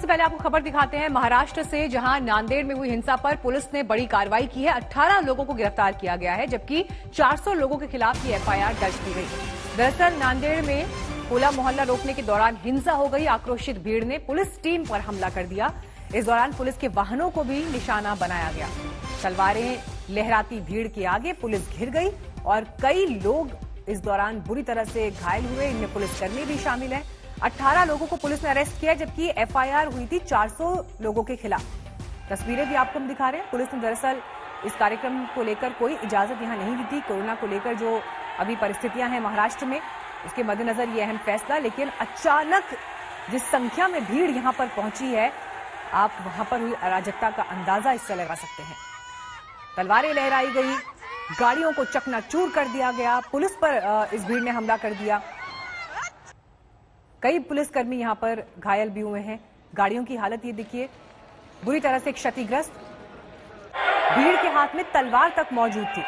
सबसे पहले आपको खबर दिखाते हैं महाराष्ट्र से, जहां नांदेड़ में हुई हिंसा पर पुलिस ने बड़ी कार्रवाई की है। 18 लोगों को गिरफ्तार किया गया है, जबकि 400 लोगों के खिलाफ ये एफआईआर दर्ज की गई। दरअसल नांदेड़ में होला मोहल्ला रोकने के दौरान हिंसा हो गई। आक्रोशित भीड़ ने पुलिस टीम पर हमला कर दिया। इस दौरान पुलिस के वाहनों को भी निशाना बनाया गया। तलवारें लहराती भीड़ के आगे पुलिस घिर गई और कई लोग इस दौरान बुरी तरह से घायल हुए। इनमें पुलिसकर्मी भी शामिल हैं। 18 लोगों को पुलिस ने अरेस्ट किया, जबकि एफआईआर हुई थी 400 लोगों के खिलाफ। तस्वीरें भी आपको हम दिखा रहे हैं। पुलिस ने दरअसल इस कार्यक्रम को लेकर कोई इजाजत यहां नहीं दी थी। कोरोना को लेकर जो अभी परिस्थितियां हैं महाराष्ट्र में, उसके मद्देनजर ये अहम फैसला। लेकिन अचानक जिस संख्या में भीड़ यहां पर पहुंची है, आप वहां पर हुई अराजकता का अंदाजा इससे लगा सकते हैं। तलवारें लहराई गई, गाड़ियों को चकनाचूर कर दिया गया, पुलिस पर इस भीड़ ने हमला कर दिया। कई पुलिसकर्मी यहां पर घायल भी हुए हैं। गाड़ियों की हालत ये देखिए, बुरी तरह से क्षतिग्रस्त। भीड़ के हाथ में तलवार तक मौजूद थी।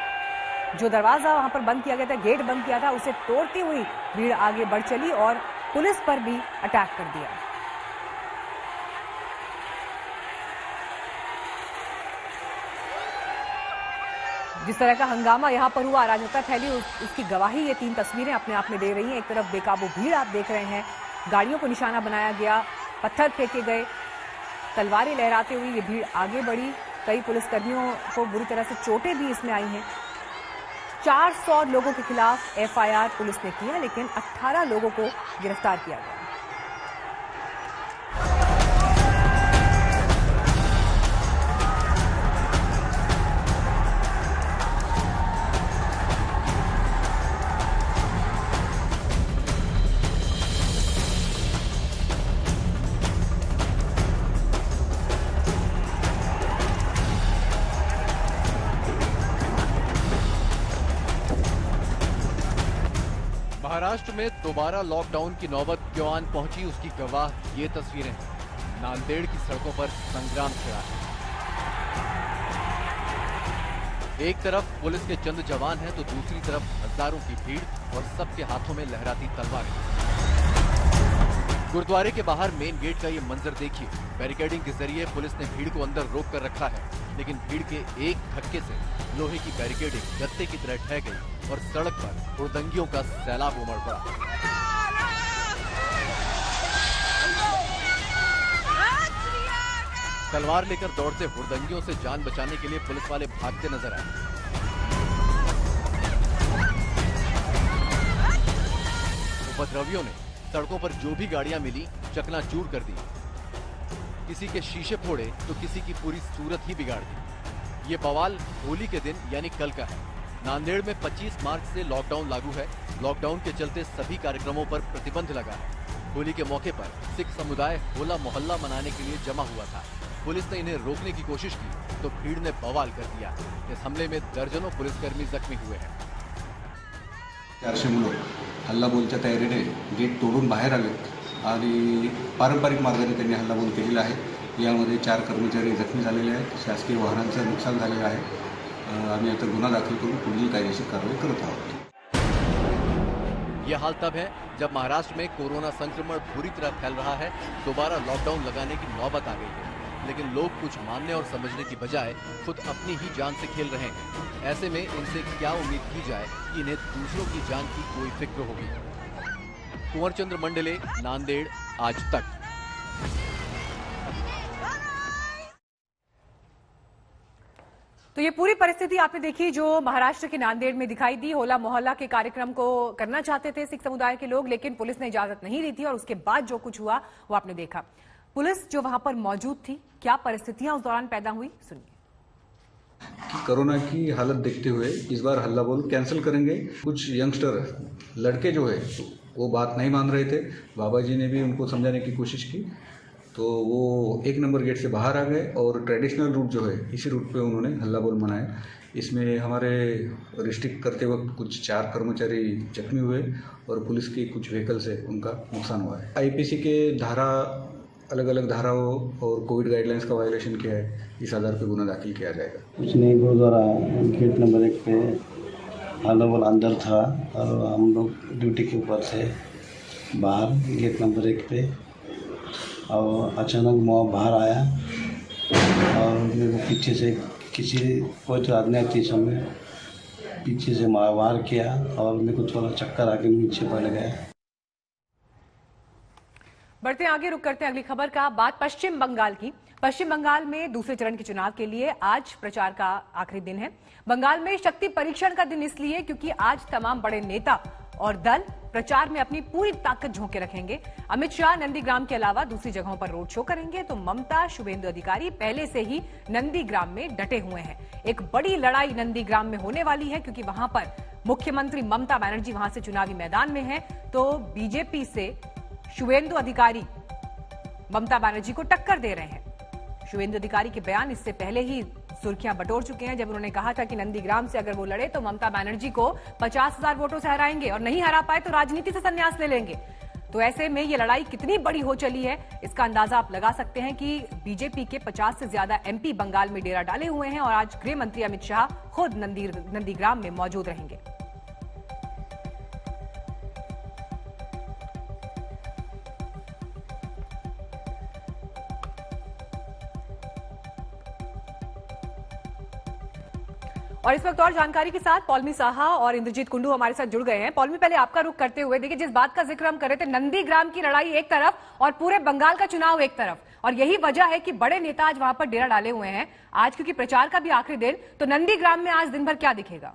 जो दरवाजा वहां पर बंद किया गया था, गेट बंद किया था, उसे तोड़ती हुई भीड़ आगे बढ़ चली और पुलिस पर भी अटैक कर दिया। जिस तरह का हंगामा यहां पर हुआ, अराजकता फैली, उसकी गवाही ये 3 तस्वीरें अपने आप में दे रही हैं। एक तरफ बेकाबू भीड़ आप देख रहे हैं, गाड़ियों को निशाना बनाया गया, पत्थर फेंके गए, तलवारें लहराते हुए ये भीड़ आगे बढ़ी। कई पुलिसकर्मियों को बुरी तरह से चोटें भी इसमें आई हैं। 400 लोगों के खिलाफ एफआईआर पुलिस ने की है, लेकिन 18 लोगों को गिरफ्तार किया गया। महाराष्ट्र में दोबारा लॉकडाउन की नौबत क्यों आन पहुंची, उसकी गवाह ये तस्वीरें हैं। नांदेड़ की सड़कों पर संग्राम छिड़ा है। एक तरफ पुलिस के चंद जवान हैं तो दूसरी तरफ हजारों की भीड़ और सबके हाथों में लहराती तलवारें। गुरुद्वारे के बाहर मेन गेट का ये मंजर देखिए। बैरिकेडिंग के जरिए पुलिस ने भीड़ को अंदर रोक कर रखा है, लेकिन भीड़ के एक धक्के से लोहे की बैरिकेडिंग गत्ते की तरह ढह गई और सड़क पर हुड़दंगियों का सैलाब उमड़ पड़ा। तलवार लेकर दौड़ते हुड़दंगियों से जान बचाने के लिए पुलिस वाले भागते नजर आए। उपद्रवियों ने सड़कों पर जो भी गाड़ियां मिली चकनाचूर कर दी। किसी के शीशे फोड़े तो किसी की पूरी सूरत ही बिगाड़ दी। ये बवाल होली के दिन यानी कल का है। नांदेड़ में 25 मार्च से लॉकडाउन लागू है। लॉकडाउन के चलते सभी कार्यक्रमों पर प्रतिबंध लगा है। होली के मौके पर सिख समुदाय होला मोहल्ला मनाने के लिए जमा हुआ था। पुलिस ने इन्हें रोकने की कोशिश की तो भीड़ ने बवाल कर दिया। इस हमले में दर्जनों पुलिसकर्मी जख्मी हुए हैं। 400 मुलं हल्लाबोलच्या तयारीने गेट तोडून बाहेर आलेत आणि पारंपरिक मार्गाने त्यांनी हल्लाबोल केलेला आहे। यामध्ये 4 कर्मचारी जखमी झालेले आहेत। शासकीय वाहनांचं नुकसान झालेलं आहे। आम्ही आता गुन्हा दाखल करून पुढील कायदेशीर कारवाई करत आहोत। यह हाल तब है जब महाराष्ट्र में कोरोना संक्रमण बुरी तरह फैल रहा है। दोबारा लॉकडाउन लगाने की नौबत आ गई है, लेकिन लोग कुछ मानने और समझने की बजाय खुद अपनी ही जान से खेल रहे हैं। ऐसे में इनसे क्या उम्मीद की जाए कि इन्हें दूसरों की जान की कोई फिक्र होगी। कुंवर चंद्र मंडले, नांदेड़, आज तक। तो ये पूरी परिस्थिति आपने देखी जो महाराष्ट्र के नांदेड़ में दिखाई दी। होला मोहल्ला के कार्यक्रम को करना चाहते थे सिख समुदाय के लोग, लेकिन पुलिस ने इजाजत नहीं दी थी और उसके बाद जो कुछ हुआ वो आपने देखा। पुलिस जो वहां पर मौजूद थी, क्या परिस्थितियां उस दौरान पैदा हुई, सुनिए। कि कोरोना की हालत देखते हुए इस बार हल्ला बोल कैंसिल करेंगे। कुछ यंगस्टर लड़के जो है वो बात नहीं मान रहे थे। बाबा जी ने भी उनको समझाने की कोशिश की तो वो 1 नंबर गेट से बाहर आ गए और ट्रेडिशनल रूट जो है इसी रूट पे उन्होंने हल्ला बोल मनाया। इसमें हमारे रिस्ट्रिक्ट करते वक्त कुछ 4 कर्मचारी जख्मी हुए और पुलिस की कुछ व्हीकल से उनका नुकसान हुआ है। आईपीसी के धारा अलग अलग धाराओं और कोविड गाइडलाइंस का वायलेशन किया है, इस आधार पे गुना दाखिल किया जाएगा। कुछ नहीं, गुरुद्वारा गेट नंबर 1 पे हल्ला बोल अंदर था और हम लोग ड्यूटी के ऊपर से बाहर गेट नंबर 1 पे और अचानक मैं बाहर आया और मेरे को पीछे से कोई तो अज्ञात चीज़ हमें पीछे से वार किया और मेरे को थोड़ा चक्कर आके नीचे पड़ गया। बढ़ते आगे, रुक करते हैं अगली खबर का। बात पश्चिम बंगाल की। पश्चिम बंगाल में दूसरे चरण के चुनाव के लिए आज प्रचार का आखिरी दिन है। बंगाल में शक्ति परीक्षण का दिन इसलिए क्योंकि आज तमाम बड़े नेता और दल प्रचार में अपनी पूरी ताकत झोंके रखेंगे। अमित शाह नंदीग्राम के अलावा दूसरी जगहों पर रोड शो करेंगे, तो ममता, शुभेंदु अधिकारी पहले से ही नंदीग्राम में डटे हुए हैं। एक बड़ी लड़ाई नंदीग्राम में होने वाली है क्योंकि वहां पर मुख्यमंत्री ममता बनर्जी वहां से चुनावी मैदान में है, तो बीजेपी से शुभेंदु अधिकारी ममता बनर्जी को टक्कर दे रहे हैं। शुभेंदु अधिकारी के बयान इससे पहले ही सुर्खियां बटोर चुके हैं, जब उन्होंने कहा था कि नंदीग्राम से अगर वो लड़े तो ममता बनर्जी को 50,000 वोटों से हराएंगे और नहीं हरा पाए तो राजनीति से संन्यास ले लेंगे। तो ऐसे में ये लड़ाई कितनी बड़ी हो चली है, इसका अंदाजा आप लगा सकते हैं कि बीजेपी के 50 से ज्यादा एमपी बंगाल में डेरा डाले हुए हैं और आज गृह मंत्री अमित शाह खुद नंदीग्राम में मौजूद रहेंगे। और इस वक्त और जानकारी के साथ पौलमी साहा और इंद्रजीत कुंडू हमारे साथ जुड़ गए हैं। पौलमी, पहले आपका रुख करते हुए, देखिए जिस बात का जिक्र हम कर रहे थे, नंदीग्राम की लड़ाई एक तरफ और पूरे बंगाल का चुनाव एक तरफ, और यही वजह है कि बड़े नेता आज वहां पर डेरा डाले हुए हैं। आज क्योंकि प्रचार का भी आखिरी दिन, तो नंदीग्राम में आज दिन भर क्या दिखेगा?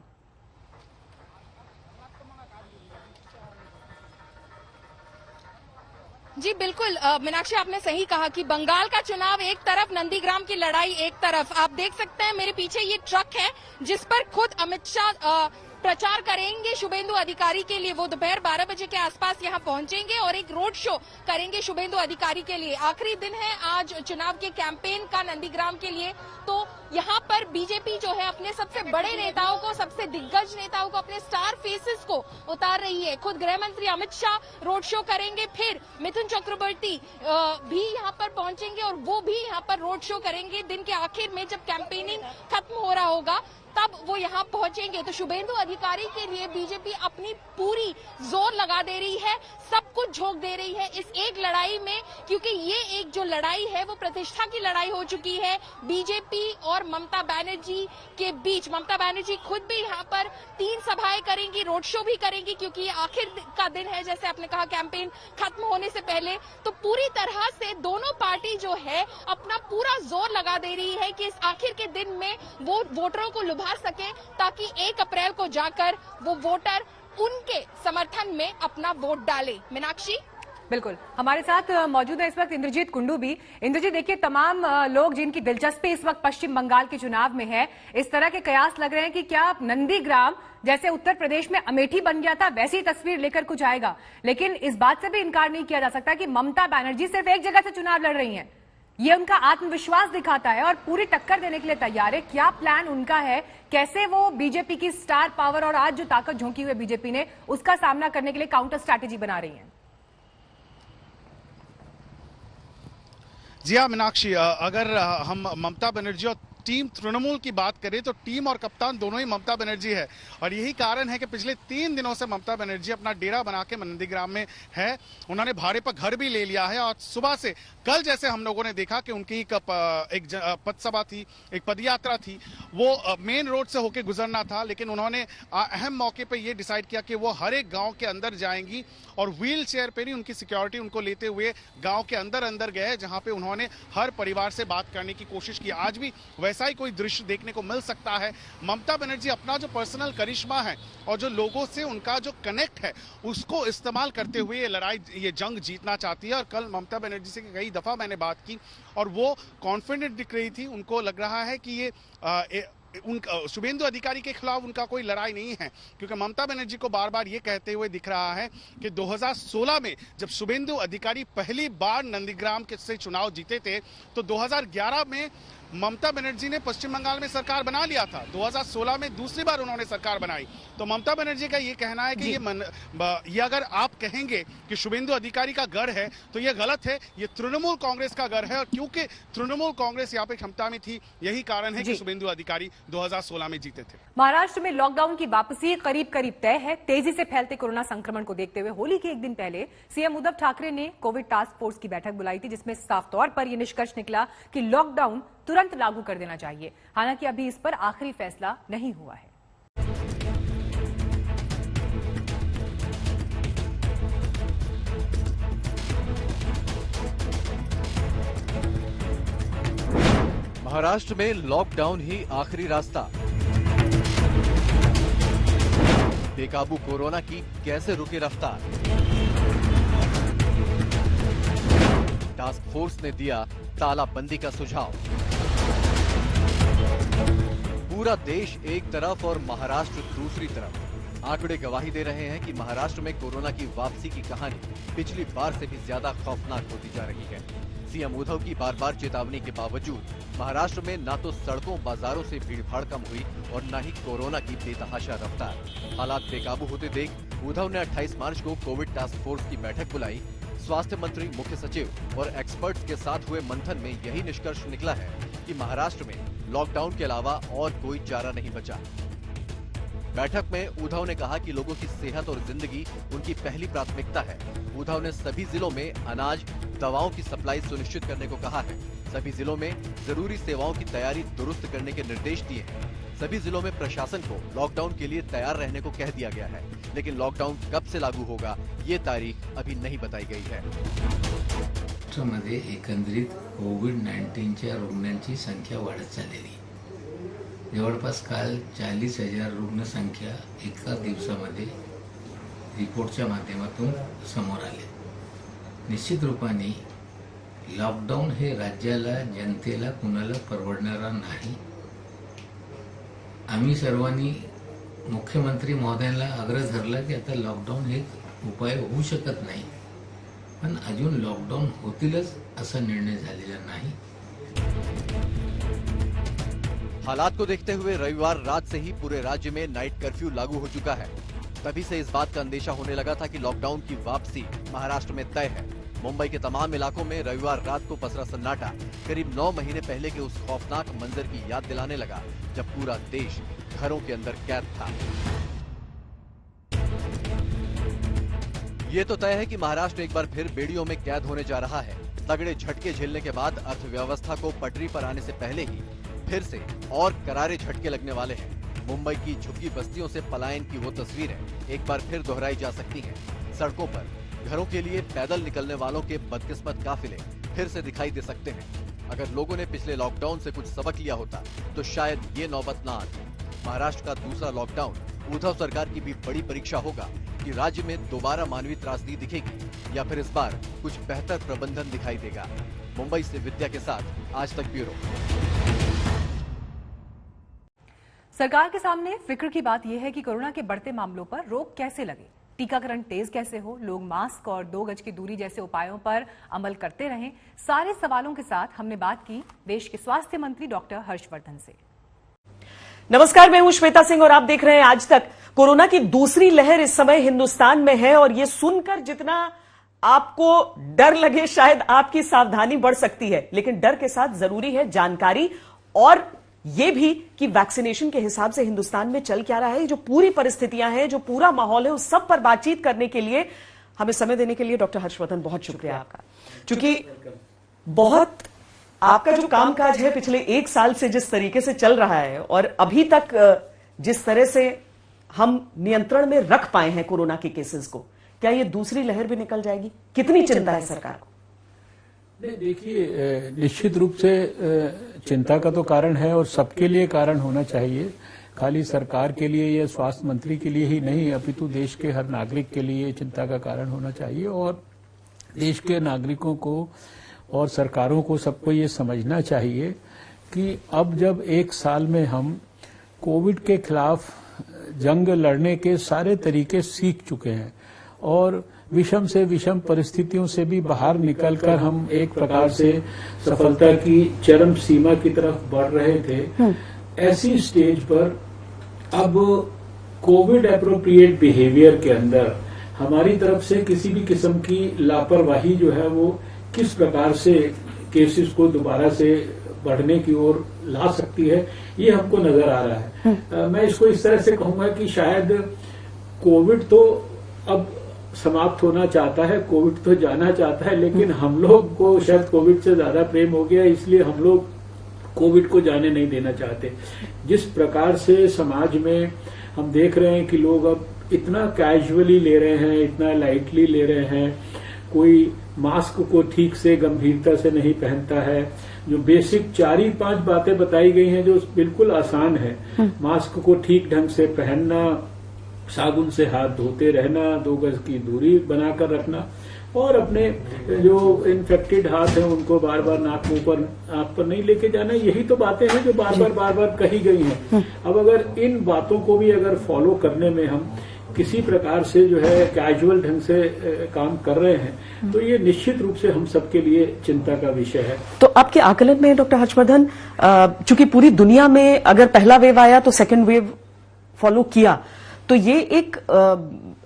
जी बिल्कुल मीनाक्षी, आपने सही कहा कि बंगाल का चुनाव एक तरफ, नंदीग्राम की लड़ाई एक तरफ। आप देख सकते हैं मेरे पीछे ये ट्रक है जिस पर खुद अमित शाह प्रचार करेंगे शुभेंदु अधिकारी के लिए। वो दोपहर 12 बजे के आसपास यहाँ पहुंचेंगे और एक रोड शो करेंगे शुभेंदु अधिकारी के लिए। आखिरी दिन है आज चुनाव के कैंपेन का नंदीग्राम के लिए, तो यहाँ पर बीजेपी जो है अपने सबसे बड़े नेताओं को, सबसे दिग्गज नेताओं को, अपने स्टार फेसेस को उतार रही है। खुद गृह मंत्री अमित शाह रोड शो करेंगे, फिर मिथुन चक्रवर्ती भी यहाँ पर पहुंचेंगे और वो भी यहाँ पर रोड शो करेंगे। दिन के आखिर में जब कैंपेनिंग खत्म हो रहा होगा तब वो यहाँ पहुंचेंगे। तो शुभेंदु अधिकारी के लिए बीजेपी अपनी पूरी जोर लगा दे रही है, सब कुछ झोंक दे रही है इस एक लड़ाई में, क्योंकि ये एक जो लड़ाई है वो प्रतिष्ठा की लड़ाई हो चुकी है बीजेपी और ममता बनर्जी के बीच। ममता बनर्जी खुद भी यहाँ पर 3 सभाएं करेंगी, रोड शो भी करेंगी, क्योंकि आखिर का दिन है, जैसे आपने कहा, कैंपेन खत्म होने से पहले। तो पूरी तरह से दोनों पार्टी जो है अपना पूरा जोर लगा दे रही है कि इस आखिर के दिन में वो वोटरों को लुभा सके, ताकि 1 अप्रैल को जाकर वो वोटर उनके समर्थन में अपना वोट डाले। मीनाक्षी, बिल्कुल, हमारे साथ मौजूद है इस वक्त इंद्रजीत कुंडू भी। इंद्रजीत, देखिए तमाम लोग जिनकी दिलचस्पी इस वक्त पश्चिम बंगाल के चुनाव में है, इस तरह के कयास लग रहे हैं कि क्या नंदीग्राम जैसे उत्तर प्रदेश में अमेठी बन गया था वैसी तस्वीर लेकर कुछ आएगा। लेकिन इस बात से भी इनकार नहीं किया जा सकता कि ममता बनर्जी सिर्फ एक जगह से चुनाव लड़ रही हैं। ये उनका आत्मविश्वास दिखाता है और पूरी टक्कर देने के लिए तैयार है। क्या प्लान उनका है, कैसे वो बीजेपी की स्टार पावर और आज जो ताकत झोंकी हुई बीजेपी ने, उसका सामना करने के लिए काउंटर स्ट्रैटेजी बना रही है? जी हाँ मीनाक्षी, अगर हम ममता बनर्जी और टीम तृणमूल की बात करें तो टीम और कप्तान दोनों ही ममता बनर्जी है, और यही कारण है कि पिछले 3 दिनों से ममता बनर्जी अपना डेरा बना के नंदीग्राम में है। उन्होंने भाड़े पर घर भी ले लिया है और सुबह से कल जैसे हम लोगों ने देखा कि उनकी एक पदसभा थी, एक पदयात्रा थी, वो मेन रोड से होके गुजरना था, लेकिन उन्होंने अहम मौके पर यह डिसाइड किया कि वो हर एक गाँव के अंदर जाएंगी और व्हील चेयर पर ही उनकी सिक्योरिटी उनको लेते हुए गाँव के अंदर गए, जहाँ पे उन्होंने हर परिवार से बात करने की कोशिश की। आज भी वैसा ही कोई दृश्य देखने को मिल सकता है। ममता बनर्जी अपना जो पर्सनल करिश्मा है और जो लोगों से उनका जो कनेक्ट है उसको इस्तेमाल करते हुए ये लड़ाई, ये जंग जीतना चाहती है। और कल ममता बनर्जी से कई दफा मैंने बात की और वो कॉन्फिडेंट दिख रही थी। उनको लग रहा है कि ये शुभेंदु अधिकारी के खिलाफ उनका कोई लड़ाई नहीं है, क्योंकि ममता बनर्जी को बार बार ये कहते हुए दिख रहा है कि 2016 में जब शुभेंदु अधिकारी पहली बार नंदीग्राम से चुनाव जीते थे तो 2011 में ममता बनर्जी ने पश्चिम बंगाल में सरकार बना लिया था। 2016 में दूसरी बार उन्होंने सरकार बनाई। तो ममता बनर्जी का ये कहना है कि ये अगर आप कहेंगे कि शुभेंदु अधिकारी का गढ़ है तो ये गलत है, ये तृणमूल कांग्रेस का गढ़ है। और क्योंकि तृणमूल कांग्रेस यहाँ पे क्षमता में थी, यही कारण है कि शुभेंदु अधिकारी 2016 में जीते थे। महाराष्ट्र में लॉकडाउन की वापसी करीब करीब तय है। तेजी से फैलते कोरोना संक्रमण को देखते हुए होली के एक दिन पहले सीएम उद्धव ठाकरे ने कोविड टास्क फोर्स की बैठक बुलाई थी, जिसमें साफ तौर पर यह निष्कर्ष निकला कि लॉकडाउन तुरंत लागू कर देना चाहिए। हालांकि अभी इस पर आखिरी फैसला नहीं हुआ है। महाराष्ट्र में लॉकडाउन ही आखिरी रास्ता। बेकाबू कोरोना की कैसे रुके रफ्तार। टास्क फोर्स ने दिया तालाबंदी का सुझाव। पूरा देश एक तरफ और महाराष्ट्र दूसरी तरफ। आंकड़े गवाही दे रहे हैं कि महाराष्ट्र में कोरोना की वापसी की कहानी पिछली बार से भी ज्यादा खौफनाक होती जा रही है। सीएम उद्धव की बार बार चेतावनी के बावजूद महाराष्ट्र में न तो सड़कों बाजारों से भीड़भाड़ कम हुई और न ही कोरोना की बेतहाशा रफ्तार। हालात बेकाबू होते देख उद्धव ने 28 मार्च को कोविड टास्क फोर्स की बैठक बुलाई। स्वास्थ्य मंत्री, मुख्य सचिव और एक्सपर्ट्स के साथ हुए मंथन में यही निष्कर्ष निकला है कि महाराष्ट्र में लॉकडाउन के अलावा और कोई चारा नहीं बचा। बैठक में उद्धव ने कहा कि लोगों की सेहत और जिंदगी उनकी पहली प्राथमिकता है। उद्धव ने सभी जिलों में अनाज, दवाओं की सप्लाई सुनिश्चित करने को कहा है। सभी जिलों में जरूरी सेवाओं की तैयारी दुरुस्त करने के निर्देश दिए हैं। सभी जिलों में प्रशासन को लॉकडाउन के लिए तैयार रहने को कह दिया गया है, लेकिन लॉकडाउन कब से लागू होगा ये तारीख अभी नहीं बताई गई है। मध्ये एकंदरीत कोविड-19च्या रुग्णांची संख्या वाढत चाललेली। जवळपास काल 40,000 रुग्ण संख्या एका दिवसामध्ये रिपोर्टच्या माध्यमातून समोर आले। निश्चित रूपाने लॉकडाऊन हे राज्याला, जनतेला, कुणाला परवडणारा नाही। आम्ही सर्वांनी मुख्यमंत्री महोदयांना आग्रह धरला की आता लॉकडाऊन हे उपाय होऊ शकत नाही, पण अजून लॉकडाऊन होतीलच असा निर्णय झालेला नाही। हालात को देखते हुए रविवार रात से ही पूरे राज्य में नाइट कर्फ्यू लागू हो चुका है। तभी से इस बात का अंदेशा होने लगा था कि लॉकडाउन की वापसी महाराष्ट्र में तय है। मुंबई के तमाम इलाकों में रविवार रात को पसरा सन्नाटा करीब 9 महीने पहले के उस खौफनाक मंजर की याद दिलाने लगा जब पूरा देश घरों के अंदर कैद था। ये तो तय है कि महाराष्ट्र एक बार फिर बेड़ियों में कैद होने जा रहा है। तगड़े झटके झेलने के बाद अर्थव्यवस्था को पटरी पर आने से पहले ही फिर से और करारे झटके लगने वाले हैं। मुंबई की झुग्गी बस्तियों से पलायन की वो तस्वीरें एक बार फिर दोहराई जा सकती हैं। सड़कों पर घरों के लिए पैदल निकलने वालों के बदकिस्मत काफिले फिर से दिखाई दे सकते हैं। अगर लोगों ने पिछले लॉकडाउन से कुछ सबक लिया होता तो शायद ये नौबत ना आती। महाराष्ट्र का दूसरा लॉकडाउन उद्धव सरकार की भी बड़ी परीक्षा होगा कि राज्य में दोबारा मानवीय त्रासदी दिखेगी या फिर इस बार कुछ बेहतर प्रबंधन दिखाई देगा। मुंबई से विद्या के साथ आज तक ब्यूरो। सरकार के सामने फिक्र की बात यह है कि कोरोना के बढ़ते मामलों पर रोक कैसे लगे, टीकाकरण तेज कैसे हो, लोग मास्क और 2 गज की दूरी जैसे उपायों पर अमल करते रहें। सारे सवालों के साथ हमने बात की देश के स्वास्थ्य मंत्री डॉक्टर हर्षवर्धन से। नमस्कार, मैं हूं श्वेता सिंह और आप देख रहे हैं आज तक। कोरोना की दूसरी लहर इस समय हिंदुस्तान में है और यह सुनकर जितना आपको डर लगे शायद आपकी सावधानी बढ़ सकती है, लेकिन डर के साथ जरूरी है जानकारी और ये भी कि वैक्सीनेशन के हिसाब से हिंदुस्तान में चल क्या रहा है। जो पूरी परिस्थितियां हैं, जो पूरा माहौल है, उस सब पर बातचीत करने के लिए हमें समय देने के लिए डॉक्टर हर्षवर्धन बहुत शुक्रिया आपका। क्योंकि बहुत आपका जो कामकाज है पिछले 1 साल से जिस तरीके से चल रहा है और अभी तक जिस तरह से हम नियंत्रण में रख पाए हैं कोरोना के केसेस को, क्या ये दूसरी लहर भी निकल जाएगी? कितनी चिंता है सरकार को? देखिए, निश्चित रूप से चिंता का तो कारण है और सबके लिए कारण होना चाहिए। खाली सरकार के लिए या स्वास्थ्य मंत्री के लिए ही नहीं, अपितु देश के हर नागरिक के लिए चिंता का कारण होना चाहिए। और देश के नागरिकों को और सरकारों को सबको ये समझना चाहिए कि अब जब 1 साल में हम कोविड के खिलाफ जंग लड़ने के सारे तरीके सीख चुके हैं और विषम से विषम परिस्थितियों से भी बाहर निकलकर हम एक प्रकार से सफलता की चरम सीमा की तरफ बढ़ रहे थे, ऐसी स्टेज पर अब कोविड एप्रोप्रिएट बिहेवियर के अंदर हमारी तरफ से किसी भी किस्म की लापरवाही जो है वो किस प्रकार से केसेस को दोबारा से बढ़ने की ओर ला सकती है, ये हमको नजर आ रहा है। मैं इसको इस तरह से कहूंगा कि शायद कोविड तो अब समाप्त होना चाहता है, कोविड तो जाना चाहता है, लेकिन हम लोग को शायद कोविड से ज्यादा प्रेम हो गया, इसलिए हम लोग कोविड को जाने नहीं देना चाहते। जिस प्रकार से समाज में हम देख रहे हैं कि लोग अब इतना कैजुअली ले रहे हैं, इतना लाइटली ले रहे हैं, कोई मास्क को ठीक से गंभीरता से नहीं पहनता है। जो बेसिक 4-5 बातें बताई गई हैं जो बिल्कुल आसान है, मास्क को ठीक ढंग से पहनना, साबुन से हाथ धोते रहना, 2 गज की दूरी बनाकर रखना और अपने जो इन्फेक्टेड हाथ हैं उनको बार बार नाक मुंह पर आंख पर नहीं लेके जाना। यही तो बातें हैं जो बार बार कही गई हैं। अब अगर इन बातों को भी अगर फॉलो करने में हम किसी प्रकार से जो है कैजुअल ढंग से काम कर रहे हैं तो ये निश्चित रूप से हम सबके लिए चिंता का विषय है। तो आपके आकलन में डॉक्टर हर्षवर्धन, चूंकि पूरी दुनिया में अगर पहला वेव आया तो सेकेंड वेव फॉलो किया, तो ये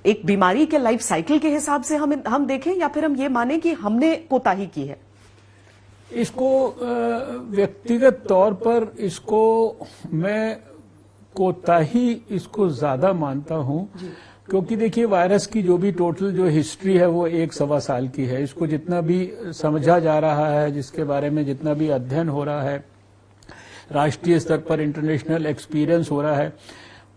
एक बीमारी के लाइफ साइकिल के हिसाब से हम देखें या फिर हम ये माने कि हमने कोताही की है? इसको व्यक्तिगत तौर पर इसको मैं कोताही इसको ज्यादा मानता हूं, क्योंकि देखिए वायरस की जो भी टोटल जो हिस्ट्री है वो 1-1.25 साल की है। इसको जितना भी समझा जा रहा है, जिसके बारे में जितना भी अध्ययन हो रहा है, राष्ट्रीय स्तर पर इंटरनेशनल एक्सपीरियंस हो रहा है,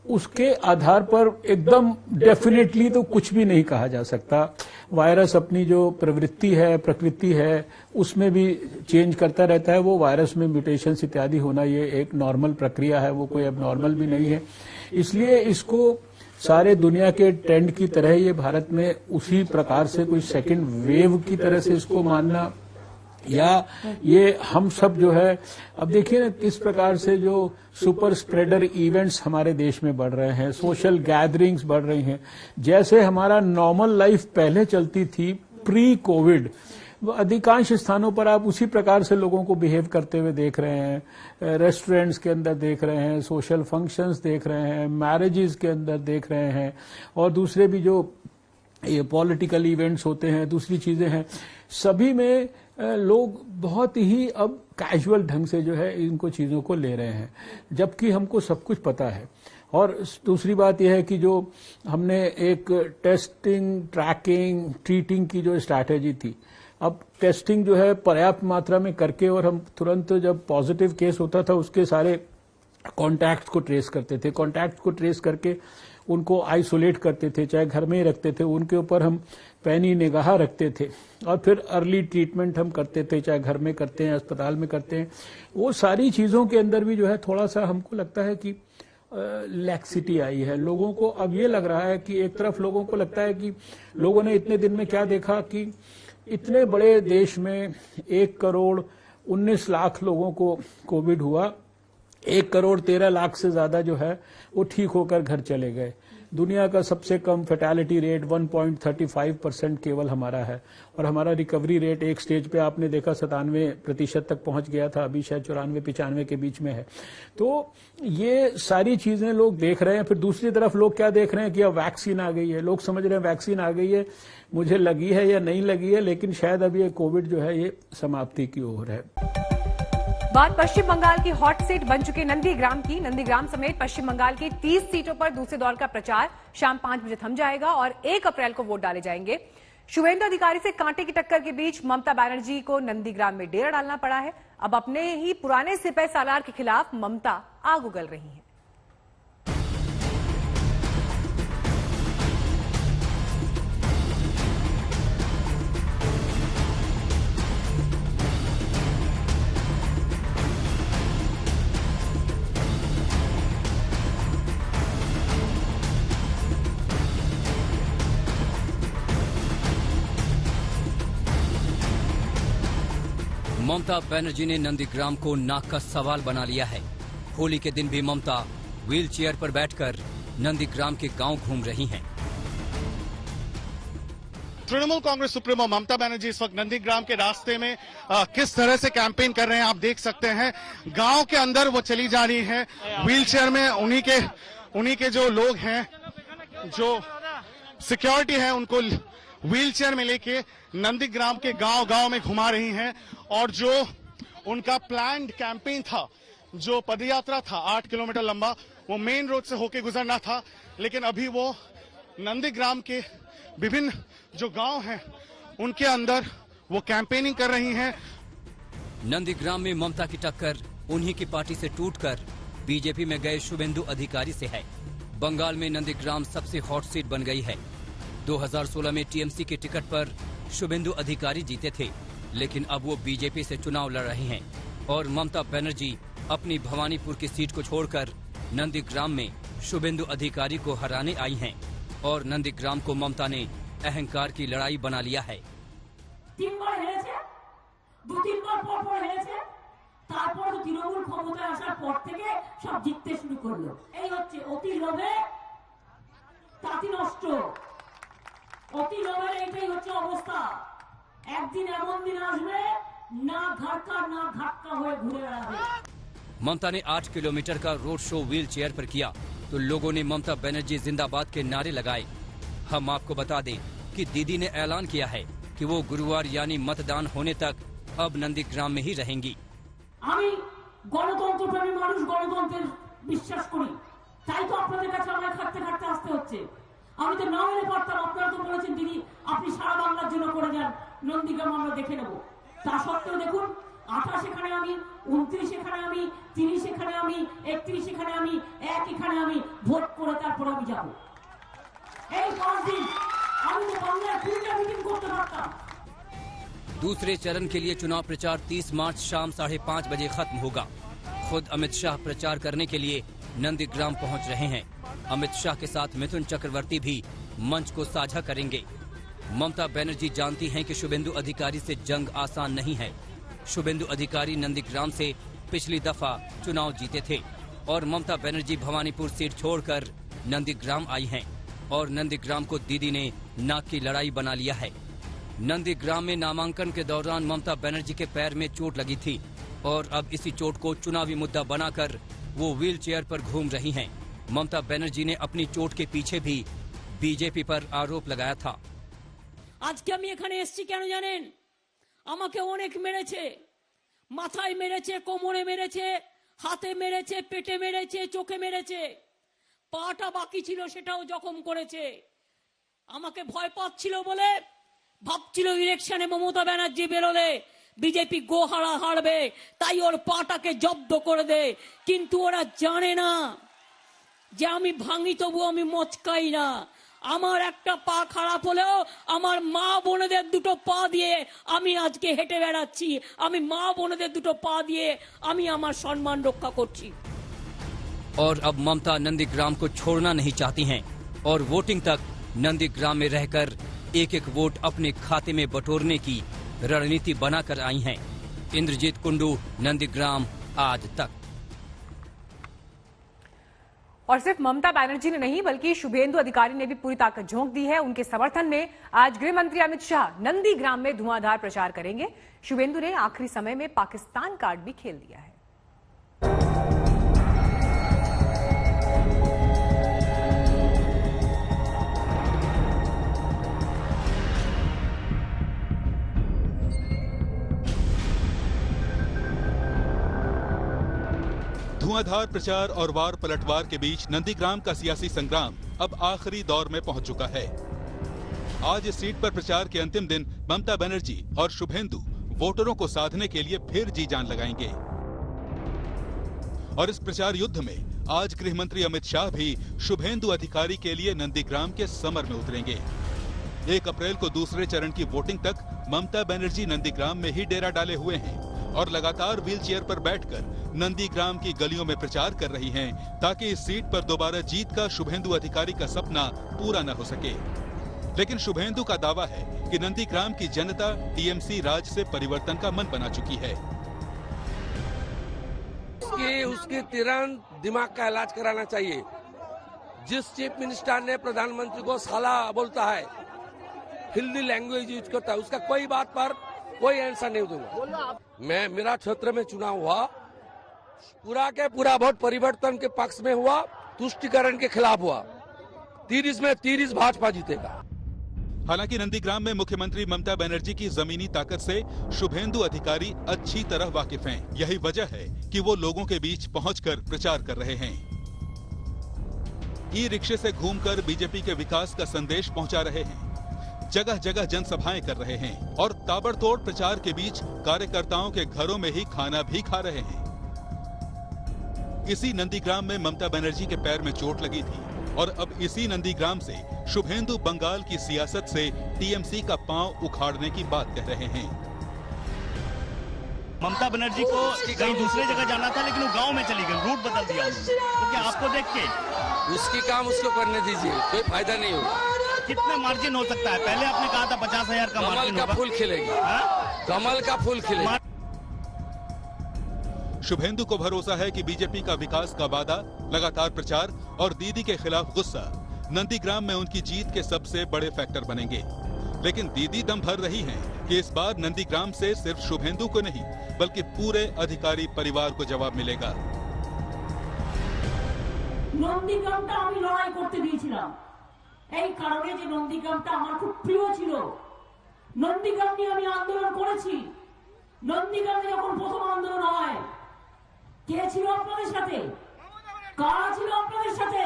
उसके आधार पर एकदम डेफिनेटली तो कुछ भी नहीं कहा जा सकता। वायरस अपनी जो प्रवृत्ति है, प्रकृति है, उसमें भी चेंज करता रहता है। वो वायरस में म्यूटेशंस इत्यादि होना ये एक नॉर्मल प्रक्रिया है, वो कोई अब नॉर्मल भी नहीं है। इसलिए इसको सारे दुनिया के ट्रेंड की तरह ये भारत में उसी प्रकार से कोई सेकंड वेव की तरह से इसको मानना, या ये हम सब जो है, अब देखिए ना किस प्रकार से जो सुपर स्प्रेडर इवेंट्स हमारे देश में बढ़ रहे हैं, सोशल गैदरिंग्स बढ़ रही हैं। जैसे हमारा नॉर्मल लाइफ पहले चलती थी प्री कोविड, अधिकांश स्थानों पर आप उसी प्रकार से लोगों को बिहेव करते हुए देख रहे हैं। रेस्टोरेंट्स के अंदर देख रहे हैं, सोशल फंक्शंस देख रहे हैं, मैरिजेस के अंदर देख रहे हैं, और दूसरे भी जो ये पॉलिटिकल इवेंट्स होते हैं, दूसरी चीजें हैं, सभी में लोग बहुत ही अब कैजुअल ढंग से जो है इनको चीजों को ले रहे हैं, जबकि हमको सब कुछ पता है। और दूसरी बात यह है कि जो हमने एक टेस्टिंग, ट्रैकिंग, ट्रीटिंग की जो स्ट्रैटेजी थी, अब टेस्टिंग जो है पर्याप्त मात्रा में करके, और हम तुरंत जब पॉजिटिव केस होता था उसके सारे कॉन्टैक्ट को ट्रेस करते थे, कॉन्टैक्ट को ट्रेस करके उनको आइसोलेट करते थे, चाहे घर में ही रखते थे, उनके ऊपर हम पैनी निगाह रखते थे, और फिर अर्ली ट्रीटमेंट हम करते थे, चाहे घर में करते हैं, अस्पताल में करते हैं। वो सारी चीजों के अंदर भी जो है थोड़ा सा हमको लगता है कि लैक्सिटी आई है। लोगों को अब ये लग रहा है कि एक तरफ लोगों को लगता है कि लोगों ने इतने दिन में क्या देखा कि इतने बड़े देश में 1,19,00,000 लोगों को कोविड हुआ, 1,13,00,000 से ज्यादा जो है वो ठीक होकर घर चले गए। दुनिया का सबसे कम फैटेलिटी रेट 1.35% केवल हमारा है, और हमारा रिकवरी रेट एक स्टेज पे आपने देखा 97% तक पहुंच गया था, अभी शायद 94-95 के बीच में है। तो ये सारी चीजें लोग देख रहे हैं। फिर दूसरी तरफ लोग क्या देख रहे हैं कि अब वैक्सीन आ गई है, लोग समझ रहे हैं वैक्सीन आ गई है, मुझे लगी है या नहीं लगी है, लेकिन शायद अब ये कोविड जो है ये समाप्ति की ओर है। बात पश्चिम बंगाल की हॉट सीट बन चुके नंदीग्राम की। नंदीग्राम समेत पश्चिम बंगाल की 30 सीटों पर दूसरे दौर का प्रचार शाम 5 बजे थम जाएगा और 1 अप्रैल को वोट डाले जाएंगे। शुभेंदु अधिकारी से कांटे की टक्कर के बीच ममता बनर्जी को नंदीग्राम में डेरा डालना पड़ा है। अब अपने ही पुराने सिपह सालार के खिलाफ ममता आग उगल रही है। ममता बनर्जी ने नंदीग्राम को नाक का सवाल बना लिया है। होली के दिन भी ममता व्हील चेयर पर बैठकर नंदीग्राम के गांव घूम रही हैं। तृणमूल कांग्रेस सुप्रीमो ममता बनर्जी इस वक्त नंदीग्राम के रास्ते में किस तरह से कैंपेन कर रहे हैं आप देख सकते हैं। गांव के अंदर वो चली जा रही है व्हीलचेयर में। उन्हीं के जो लोग हैं, जो सिक्योरिटी है, उनको व्हीलचेयर में लेके नंदीग्राम के गांव में घुमा रही हैं। और जो उनका प्लान्ड कैंपेन था, जो पदयात्रा था 8 किलोमीटर लंबा, वो मेन रोड से होके गुजरना था, लेकिन अभी वो नंदीग्राम के विभिन्न जो गांव हैं उनके अंदर वो कैंपेनिंग कर रही हैं। नंदीग्राम में ममता की टक्कर उन्हीं की पार्टी से टूटकर बीजेपी में गए शुभेंदु अधिकारी से है। बंगाल में नंदीग्राम सबसे हॉट सीट बन गई है। 2016 में टीएमसी के टिकट पर शुभेंदु अधिकारी जीते थे, लेकिन अब वो बीजेपी से चुनाव लड़ रहे हैं और ममता बनर्जी अपनी भवानीपुर की सीट को छोड़कर नंदीग्राम में शुभेंदु अधिकारी को हराने आई हैं और नंदीग्राम को ममता ने अहंकार की लड़ाई बना लिया है। 3 বার হেরেছে, 2-3 বার পর হেরেছে, তারপর তৃণমূল ক্ষমতায় আসার পর থেকে সব জিততে শুরু করলো। এই হচ্ছে অতি লোভে তাতি নষ্ট, অতি লোভের এইটাই হচ্ছে অবস্থা। একদিন এমন দিন আসবে না ঘাটকা হয়ে ঘুরে বেড়াবে। ममता ने 8 किलोमीटर का रोड शो व्हील चेयर पर किया तो लोगों ने ममता बनर्जी जिंदाबाद के नारे लगाए। हम आपको बता दें कि दीदी ने ऐलान किया है कि वो गुरुवार यानी मतदान होने तक अब नंदीग्राम में ही रहेंगी। আমি গণতন্ত্রপ্রেমী মানুষ, গণতন্ত্রের বিশ্বাস করি, তাই তো আপনাদের কাছে আমায় খাটতে আসতে হচ্ছে। আমি তো না হলে পারতাম, আপনারা তো বলেছেন দিদি আপনি সারা বাংলার জন্য করে যান, নন্দীগ্রাম আমরা দেখে নেব। তা সত্ত্বেও দেখুন 28 এখানে আমি, 29 এখানে আমি, 30 এখানে আমি, 31 এখানে আমি, 1 এখানে আমি ভোট করে তারপর আমি যাব। এই 5 দিন আমি তো বাংলায় 2টা মিটিং করতে পারতাম। दूसरे चरण के लिए चुनाव प्रचार 30 मार्च शाम 5:30 बजे खत्म होगा। खुद अमित शाह प्रचार करने के लिए नंदीग्राम पहुंच रहे हैं। अमित शाह के साथ मिथुन चक्रवर्ती भी मंच को साझा करेंगे। ममता बनर्जी जानती हैं कि शुभेंदु अधिकारी से जंग आसान नहीं है। शुभेंदु अधिकारी नंदीग्राम से पिछली दफा चुनाव जीते थे और ममता बनर्जी भवानीपुर सीट छोड़कर नंदीग्राम आई हैं और नंदीग्राम को दीदी ने नाक की लड़ाई बना लिया है। नंदीग्राम में नामांकन के दौरान ममता बनर्जी के पैर में चोट लगी थी और अब इसी चोट को चुनावी मुद्दा बनाकर वो व्हील चेयर पर घूम रही हैं। ममता बनर्जी ने अपनी चोट के पीछे भी बीजेपी पर आरोप लगाया था। আজকে আমি এখানে এসেছি কেন জানেন? আমাকে অনেক মেরেছে, মাথায় মেরেছে, কোমরে মেরেছে, হাতে মেরেছে, পেটে মেরেছে, চোখে মেরেছে, পাটা বাকি ছিল সেটাও জখম করেছে। আমাকে ভয় পাচ্ছিল বলে ভাবছিল ইলেকশনে মমতা ব্যানার্জি বেরোলে বিজেপি গোহারা হারবে, তাই ওর পাটাকে জব্দ করে দে। কিন্তু ওরা জানে না যে আমি ভাঙি তবু আমি মচকাই না। আমার একটা পা খারাপ হলেও আমার মা বোনেদের দুটো পা দিয়ে আমি আজকে হেঁটে বেড়াচ্ছি। আমি মা বোনেদের দুটো পা দিয়ে আমি আমার সম্মান রক্ষা করছি। और अब ममता नंदीग्राम को छोड़ना नहीं चाहती हैं और वोटिंग तक नंदीग्राम में रहकर एक एक वोट अपने खाते में बटोरने की रणनीति बनाकर आई हैं। इंद्रजीत कुंडू, नंदीग्राम, आज तक। और सिर्फ ममता बनर्जी ने नहीं बल्कि शुभेंदु अधिकारी ने भी पूरी ताकत झोंक दी है। उनके समर्थन में आज गृह मंत्री अमित शाह नंदीग्राम में धुआंधार प्रचार करेंगे। शुभेंदु ने आखिरी समय में पाकिस्तान कार्ड भी खेल दिया है। धुआंधार प्रचार और वार पलटवार के बीच नंदीग्राम का सियासी संग्राम अब आखिरी दौर में पहुंच चुका है। आज इस सीट पर प्रचार के अंतिम दिन ममता बनर्जी और शुभेंदु वोटरों को साधने के लिए फिर जी जान लगाएंगे और इस प्रचार युद्ध में आज गृह मंत्री अमित शाह भी शुभेंदु अधिकारी के लिए नंदीग्राम के समर में उतरेंगे। 1 अप्रैल को दूसरे चरण की वोटिंग तक ममता बनर्जी नंदीग्राम में ही डेरा डाले हुए हैं और लगातार व्हील चेयर पर बैठकर नंदीग्राम की गलियों में प्रचार कर रही हैं ताकि इस सीट पर दोबारा जीत का शुभेंदु अधिकारी का सपना पूरा न हो सके। लेकिन शुभेंदु का दावा है कि नंदीग्राम की जनता टीएमसी राज से परिवर्तन का मन बना चुकी है। उसकी तुरंत दिमाग का इलाज कराना चाहिए। जिस चीफ मिनिस्टर ने प्रधानमंत्री को साला बोलता है हिंदी लैंग्वेज यूज करता है, उसका कोई बात पर कोई आंसर नहीं दूंगा। मेरा क्षेत्र में चुनाव हुआ, पूरा के पूरा वोट परिवर्तन के पक्ष में हुआ, तुष्टिकरण के खिलाफ हुआ। 30 में 30 भाजपा जीतेगा। हालांकि नंदीग्राम में मुख्यमंत्री ममता बनर्जी की जमीनी ताकत से शुभेंदु अधिकारी अच्छी तरह वाकिफ हैं। यही वजह है कि वो लोगों के बीच पहुंचकर प्रचार कर रहे हैं। ई रिक्शे से घूमकर बीजेपी के विकास का संदेश पहुंचा रहे हैं, जगह जगह जनसभाएं कर रहे हैं और ताबड़तोड़ प्रचार के बीच कार्यकर्ताओं के घरों में ही खाना भी खा रहे हैं। इसी नंदीग्राम में ममता बनर्जी के पैर में चोट लगी थी और अब इसी नंदीग्राम से शुभेंदु बंगाल की सियासत से टीएमसी का पांव उखाड़ने की बात कह रहे हैं। ममता बनर्जी को कहीं दूसरे जगह जाना था, लेकिन वो गांव में चली गई, रूट बदल दिया। तो क्या आपको देख के उसकी काम उसको करने दीजिए, कोई फायदा नहीं होगा। कितने मार्जिन हो सकता है? पहले आपने कहा था 50,000 का मार्जिन होगा। कमल का फूल खिलेगी, कमल का फूल खिलेगा। शुभेंदु को भरोसा है कि बीजेपी का विकास का वादा, लगातार प्रचार और दीदी के खिलाफ गुस्सा नंदीग्राम में उनकी जीत के सबसे बड़े फैक्टर बनेंगे। लेकिन दीदी दम भर रही हैं कि इस बार नंदीग्राम से सिर्फ शुभेंदु को नहीं बल्कि पूरे अधिकारी परिवार को जवाब मिलेगा। নন্দীগ্রামটা আমি লড়াই করতে দিয়েছিলাম এই কারণে যে নন্দীগ্রামটা আমার খুব প্রিয় ছিল। নন্দীগ্রাম নিয়ে আমি আন্দোলন করেছি। নন্দীগ্রামে যখন প্রথম আন্দোলন হয়, কে ছিল আপনাদের সাথে? কারা ছিল আপনাদের সাথে?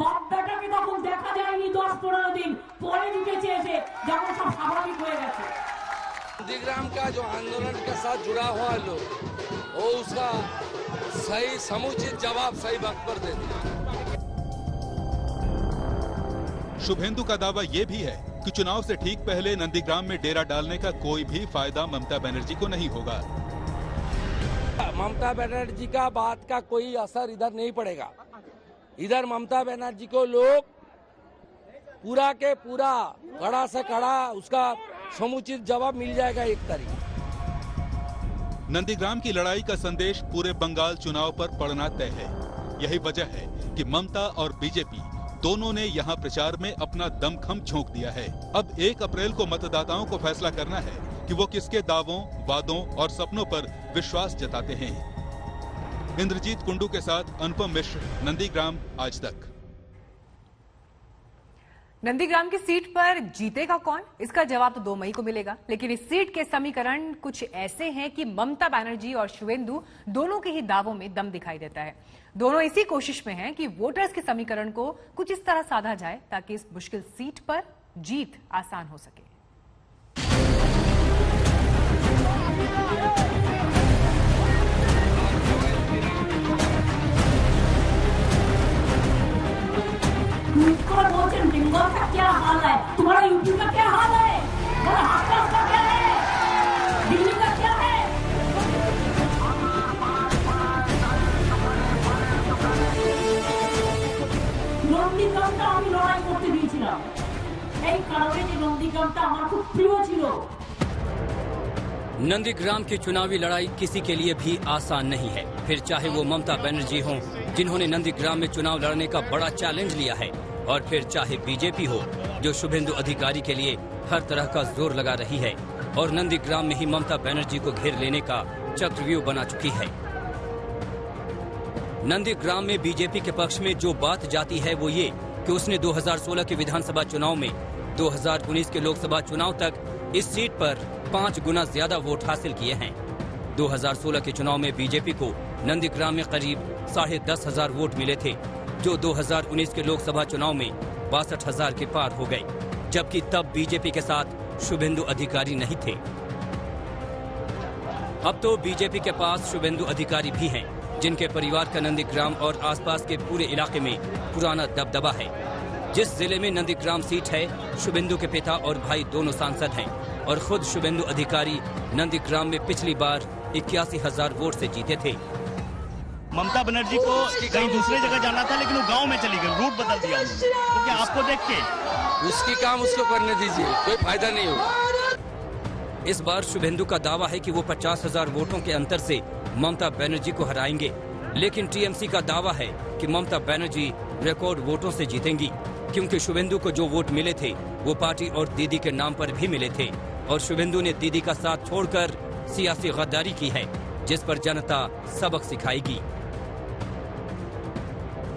বাপ বেটাকে তখন দেখা যায়নি, 10-15 दिन পরে দিতেছে এসে, যখন সব স্বাভাবিক হয়ে গেছে। नंदीग्राम का जो आंदोलन के साथ जुड़ा हुआ लोग, वो उसका सही समुचित जवाब सही वक्त पर दे दिया। शुभेंदु का दावा ये भी है कि चुनाव से ठीक पहले नंदीग्राम में डेरा डालने का कोई भी फायदा ममता बनर्जी को नहीं होगा। ममता बनर्जी का बात का कोई असर इधर नहीं पड़ेगा। इधर ममता बनर्जी को लोग पूरा के पूरा कड़ा से कड़ा उसका समुचित जवाब मिल जाएगा एक तारीख। नंदीग्राम की लड़ाई का संदेश पूरे बंगाल चुनाव पर पड़ना तय है। यही वजह है कि ममता और बीजेपी दोनों ने यहां प्रचार में अपना दमखम झोंक दिया है। अब 1 अप्रैल को मतदाताओं को फैसला करना है कि वो किसके दावों, वादों और सपनों पर विश्वास जताते हैं। इंद्रजीत कुंडू के साथ अनुपम मिश्र, नंदीग्राम, आज तक। नंदीग्राम की सीट पर जीतेगा कौन, इसका जवाब तो 2 मई को मिलेगा। लेकिन इस सीट के समीकरण कुछ ऐसे हैं कि ममता बनर्जी और शुभेंदु दोनों के ही दावों में दम दिखाई देता है। दोनों इसी कोशिश में हैं कि वोटर्स के समीकरण को कुछ इस तरह साधा जाए ताकि इस मुश्किल सीट पर जीत आसान हो सके। बंगाल का क्या हाल है, तुम्हारा यूपी का क्या हाल है, तुम्हारा हाथरस का क्या है, दिल्ली का क्या है? নন্দীগ্রামটা আমি লড়াই করতে দিয়েছিলাম এই কারণে যে নন্দীগ্রামটা আমার খুব প্রিয় ছিল। नंदीग्राम की चुनावी लड़ाई किसी के लिए भी आसान नहीं है, फिर चाहे वो ममता बनर्जी हों जिन्होंने नंदीग्राम में चुनाव लड़ने का बड़ा चैलेंज लिया है, और फिर चाहे बीजेपी हो जो शुभेंदु अधिकारी के लिए हर तरह का जोर लगा रही है और नंदीग्राम में ही ममता बनर्जी को घेर लेने का चक्रव्यूह बना चुकी है। नंदीग्राम में बीजेपी के पक्ष में जो बात जाती है वो ये कि उसने 2016 के विधानसभा चुनाव में 2019 के लोकसभा चुनाव तक इस सीट पर 5 गुना ज्यादा वोट हासिल किए हैं। 2016 के चुनाव में बीजेपी को नंदीग्राम में करीब 10,500 वोट मिले थे, जो 2019 के लोकसभा चुनाव में 62,000 के पार हो गए, जबकि तब बीजेपी के साथ शुभेंदु अधिकारी नहीं थे। अब तो बीजेपी के पास शुभेंदु अधिकारी भी हैं, जिनके परिवार का नंदीग्राम और आसपास के पूरे इलाके में पुराना दबदबा है। जिस जिले में नंदीग्राम सीट है, शुभेंदु के पिता और भाई दोनों सांसद हैं और खुद शुभेंदु अधिकारी नंदीग्राम में पिछली बार 81,000 वोट से जीते थे। ममता बनर्जी को कहीं दूसरे जगह जाना था, लेकिन वो गांव में चली गई, रूट बदल दिया। तो क्या आपको देख के उसकी काम उसको करने दीजिए, कोई फायदा नहीं होगा। इस बार शुभेंदु का दावा है कि वो 50,000 वोटों के अंतर से ममता बनर्जी को हराएंगे, लेकिन टीएमसी का दावा है कि ममता बनर्जी रिकॉर्ड वोटों से जीतेंगी। क्योंकि शुभेंदु को जो वोट मिले थे वो पार्टी और दीदी के नाम पर भी मिले थे और शुभेंदु ने दीदी का साथ छोड़कर सियासी गद्दारी की है, जिस पर जनता सबक सिखाएगी।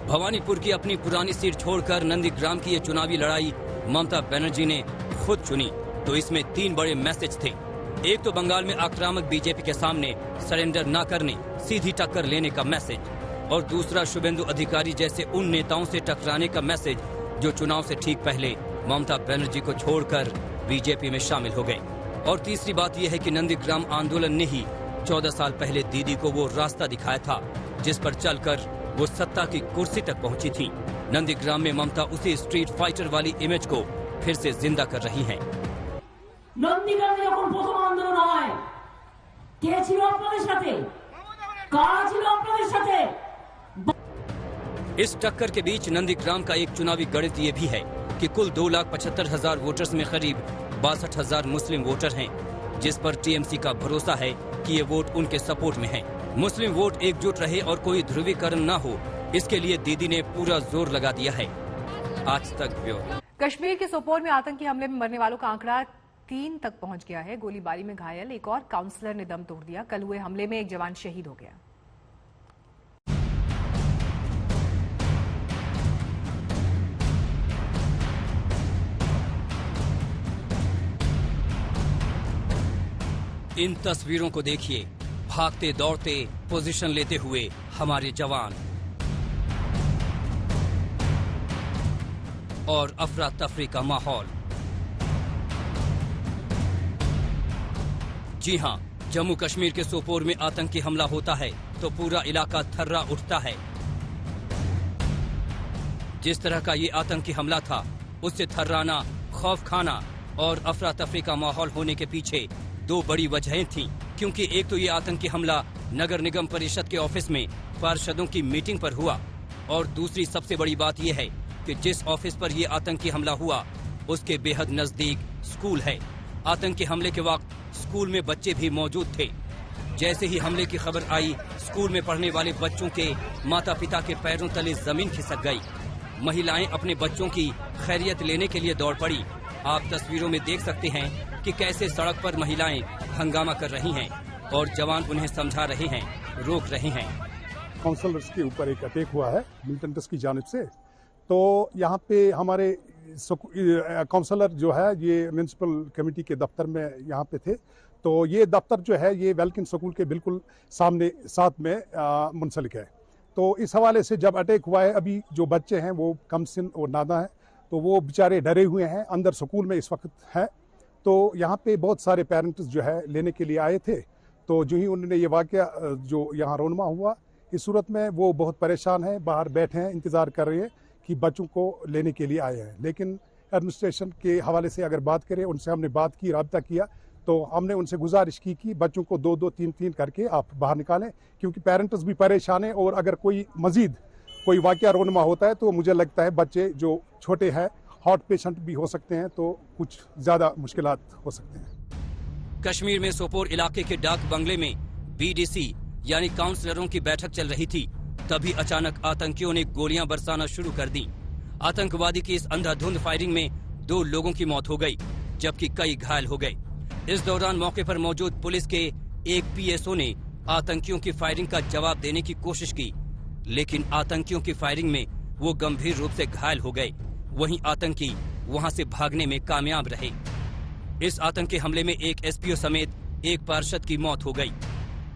भवानीपुर की अपनी पुरानी सीट छोड़कर नंदीग्राम की ये चुनावी लड़ाई ममता बनर्जी ने खुद चुनी, तो इसमें 3 बड़े मैसेज थे। एक तो बंगाल में आक्रामक बीजेपी के सामने सरेंडर न करने, सीधी टक्कर लेने का मैसेज, और दूसरा शुभेंदु अधिकारी जैसे उन नेताओं से टकराने का मैसेज जो चुनाव से ठीक पहले ममता बनर्जी को छोड़कर बीजेपी में शामिल हो गए। और तीसरी बात यह है कि नंदीग्राम आंदोलन ने ही 14 साल पहले दीदी को वो रास्ता दिखाया था जिस पर चलकर वो सत्ता की कुर्सी तक पहुंची थी। नंदीग्राम में ममता उसी स्ट्रीट फाइटर वाली इमेज को फिर से जिंदा कर रही हैं। নন্দীগ্রামে যখন প্রথম আন্দোলন হয় কে ছিল আপনাদের সাথে, কারা ছিল আপনাদের সাথে? इस टक्कर के बीच नंदीग्राम का एक चुनावी गणित ये भी है कि कुल 2,75,000 वोटर्स में करीब 62,000 मुस्लिम वोटर हैं, जिस पर टीएमसी का भरोसा है कि ये वोट उनके सपोर्ट में है। मुस्लिम वोट एकजुट रहे और कोई ध्रुवीकरण न हो, इसके लिए दीदी ने पूरा जोर लगा दिया है। आज तक ब्यूरो। कश्मीर के सोपोर में आतंकी हमले में मरने वालों का आंकड़ा 3 तक पहुंच गया है। गोलीबारी में घायल एक और काउंसलर ने दम तोड़ दिया। कल हुए हमले में एक जवान शहीद हो गया। इन तस्वीरों को देखिए, भागते दौड़ते पोजीशन लेते हुए हमारे जवान, और अफरा तफरी का माहौल। जी हां, जम्मू कश्मीर के सोपोर में आतंकी हमला होता है तो पूरा इलाका थर्रा उठता है। जिस तरह का ये आतंकी हमला था, उससे थर्राना, खौफ खाना और अफरा तफरी का माहौल होने के पीछे 2 बड़ी वजहें थीं। क्योंकि एक तो ये आतंकी हमला नगर निगम परिषद के ऑफिस में पार्षदों की मीटिंग पर हुआ, और दूसरी सबसे बड़ी बात यह है कि जिस ऑफिस पर यह आतंकी हमला हुआ उसके बेहद नजदीक स्कूल है। आतंकी हमले के वक्त स्कूल में बच्चे भी मौजूद थे। जैसे ही हमले की खबर आई, स्कूल में पढ़ने वाले बच्चों के माता पिता के पैरों तले जमीन खिसक गई। महिलाएं अपने बच्चों की खैरियत लेने के लिए दौड़ पड़ी। आप तस्वीरों में देख सकते हैं कि कैसे सड़क पर महिलाएं हंगामा कर रही हैं और जवान उन्हें समझा रहे हैं, रोक रहे हैं। काउंसलर्स के ऊपर एक अटैक हुआ है मिलिटेंट्स की जानिब से, तो यहाँ पे हमारे काउंसलर जो है ये म्यूनिसिपल कमेटी के दफ्तर में यहाँ पे थे। तो ये दफ्तर जो है ये वेलकिन स्कूल के बिल्कुल सामने साथ में मुंसलिक है। तो इस हवाले से जब अटैक हुआ है, अभी जो बच्चे हैं वो कमसिन और नादा हैं, तो वो बेचारे डरे हुए हैं, अंदर स्कूल में इस वक्त हैं। तो यहाँ पे बहुत सारे पेरेंट्स जो है लेने के लिए आए थे। तो जो ही उन्होंने ये वाकया जो यहाँ रोनमा हुआ, इस सूरत में वो बहुत परेशान हैं, बाहर बैठे हैं, इंतज़ार कर रहे हैं कि बच्चों को लेने के लिए आए हैं। लेकिन एडमिनिस्ट्रेशन के हवाले से अगर बात करें, उनसे हमने बात की, राब्ता किया, तो हमने उनसे गुजारिश की कि बच्चों को 2-2, 3-3 करके आप बाहर निकालें, क्योंकि पेरेंट्स भी परेशान हैं। और अगर कोई मजीद कोई वाकया रोनमा होता है तो मुझे लगता है बच्चे जो छोटे हैं, हार्ट पेशेंट भी हो सकते हैं, तो कुछ ज़्यादा मुश्किलात हो सकते हैं। कश्मीर में सोपोर इलाके के डाक बंगले में बीडीसी यानी काउंसलरों की बैठक चल रही थी। तभी अचानक आतंकियों ने गोलियां बरसाना शुरू कर दी। आतंकवादी की इस अंधाधुंध फायरिंग में 2 लोगों की मौत हो गई, जबकि कई घायल हो गए। इस दौरान मौके पर मौजूद पुलिस के एक पीएसओ ने आतंकियों की फायरिंग का जवाब देने की कोशिश की, लेकिन आतंकियों की फायरिंग में वो गंभीर रूप से घायल हो गए। वहीं आतंकी वहां से भागने में कामयाब रहे। इस आतंकी हमले में एक एसपीओ समेत एक पार्षद की मौत हो गई।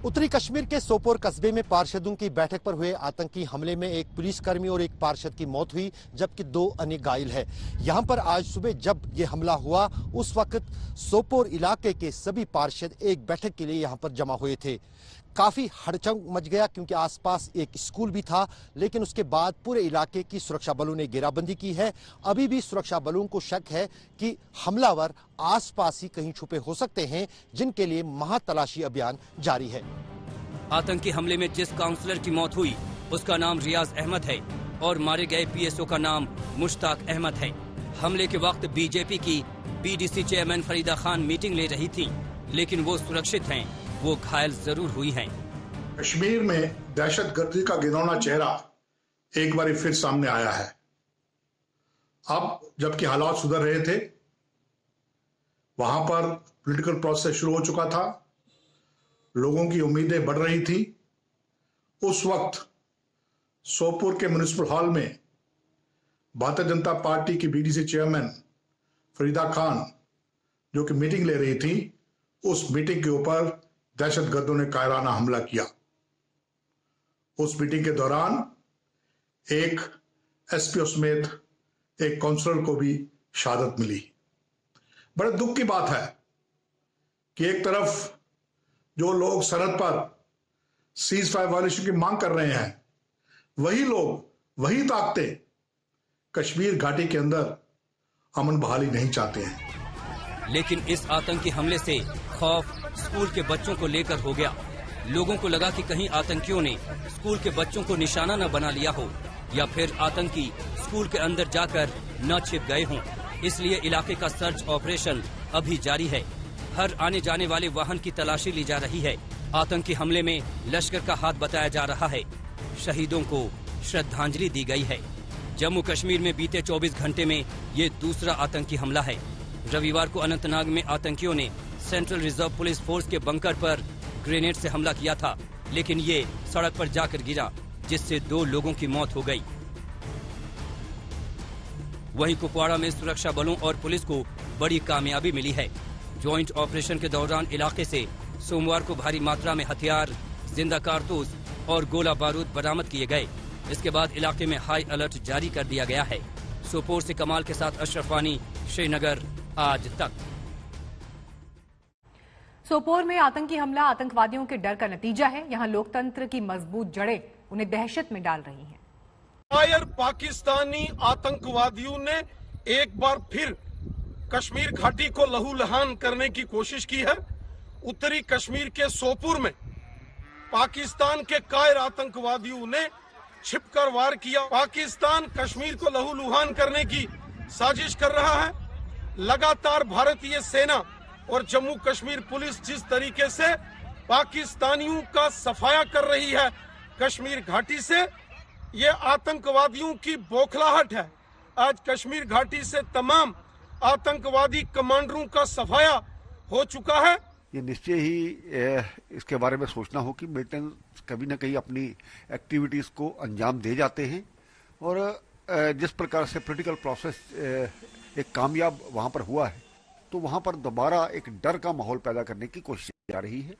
उत्तरी कश्मीर के सोपोर कस्बे में पार्षदों की बैठक पर हुए आतंकी हमले में एक पुलिसकर्मी और एक पार्षद की मौत हुई, जबकि 2 अन्य घायल है। यहाँ पर आज सुबह जब ये हमला हुआ, उस वक्त सोपोर इलाके के सभी पार्षद एक बैठक के लिए यहाँ पर जमा हुए थे। काफी हड़कंप मच गया, क्योंकि आसपास एक स्कूल भी था। लेकिन उसके बाद पूरे इलाके की सुरक्षा बलों ने घेराबंदी की है। अभी भी सुरक्षा बलों को शक है कि हमलावर आसपास ही कहीं छुपे हो सकते हैं, जिनके लिए महातलाशी अभियान जारी है। आतंकी हमले में जिस काउंसलर की मौत हुई उसका नाम रियाज अहमद है और मारे गए पीएसओ का नाम मुश्ताक अहमद है। हमले के वक्त बीजेपी की BDC chairman Farida Khan meeting ले रही थी, लेकिन वो सुरक्षित हैं। वो घायल जरूर हुई हैं। कश्मीर में दहशतगर्दी का घिनौना चेहरा एक बार फिर सामने आया है। अब जबकि हालात सुधर रहे थे, वहां पर पॉलिटिकल प्रोसेस शुरू हो चुका था, लोगों की उम्मीदें बढ़ रही थी, उस वक्त सोपोर के म्युनिसिपल हॉल में भारतीय जनता पार्टी की बीडीसी चेयरमैन फरीदा खान जो कि मीटिंग ले रही थी, उस मीटिंग के ऊपर दहशतगर्दों ने कायराना हमला किया। उस मीटिंग के दौरान एक एसपीओ समेत एक काउंसलर को भी शहादत मिली। बड़े दुख की बात है कि एक तरफ जो लोग सरहद पर सीज फायर वायलेशन की मांग कर रहे हैं, वही लोग, वही ताकतें कश्मीर घाटी के अंदर अमन बहाली नहीं चाहते हैं। लेकिन इस आतंकी हमले से खौफ स्कूल के बच्चों को लेकर हो गया। लोगों को लगा कि कहीं आतंकियों ने स्कूल के बच्चों को निशाना न बना लिया हो या फिर आतंकी स्कूल के अंदर जाकर न छिप गए हों। इसलिए इलाके का सर्च ऑपरेशन अभी जारी है। हर आने जाने वाले वाहन की तलाशी ली जा रही है। आतंकी हमले में लश्कर का हाथ बताया जा रहा है। शहीदों को श्रद्धांजलि दी गई है। जम्मू कश्मीर में बीते 24 घंटे में ये दूसरा आतंकी हमला है। रविवार को अनंतनाग में आतंकियों ने सेंट्रल रिजर्व पुलिस फोर्स के बंकर पर ग्रेनेड से हमला किया था, लेकिन ये सड़क पर जाकर गिरा, जिससे 2 लोगों की मौत हो गई। वहीं कुपवाड़ा में सुरक्षा बलों और पुलिस को बड़ी कामयाबी मिली है। ज्वाइंट ऑपरेशन के दौरान इलाके से सोमवार को भारी मात्रा में हथियार, जिंदा कारतूस और गोला बारूद बरामद किए गए। इसके बाद इलाके में हाई अलर्ट जारी कर दिया गया है। सोपोर से कमाल के साथ अशरफ वानी, श्रीनगर, आज तक। सोपोर में आतंकी हमला आतंकवादियों के डर का नतीजा है। यहां लोकतंत्र की मजबूत जड़ें उन्हें दहशत में डाल रही हैं। पाकिस्तानी आतंकवादियों ने एक बार फिर कश्मीर घाटी को लहूलुहान करने की कोशिश की है। उत्तरी कश्मीर के सोपोर में पाकिस्तान के कायर आतंकवादियों ने छिपकर वार किया। पाकिस्तान कश्मीर को लहूलुहान करने की साजिश कर रहा है। लगातार भारतीय सेना और जम्मू कश्मीर पुलिस जिस तरीके से पाकिस्तानियों का सफाया कर रही है कश्मीर घाटी से, ये आतंकवादियों की बौखलाहट है। आज कश्मीर घाटी से तमाम आतंकवादी कमांडरों का सफाया हो चुका है। ये निश्चय ही इसके बारे में सोचना हो कि मिलिटेंट्स कभी न कहीं अपनी एक्टिविटीज को अंजाम दे जाते हैं और जिस प्रकार से पॉलिटिकल प्रोसेस एक कामयाब वहां पर हुआ है, तो वहां पर दोबारा एक डर का माहौल पैदा करने की कोशिश की जा रही है।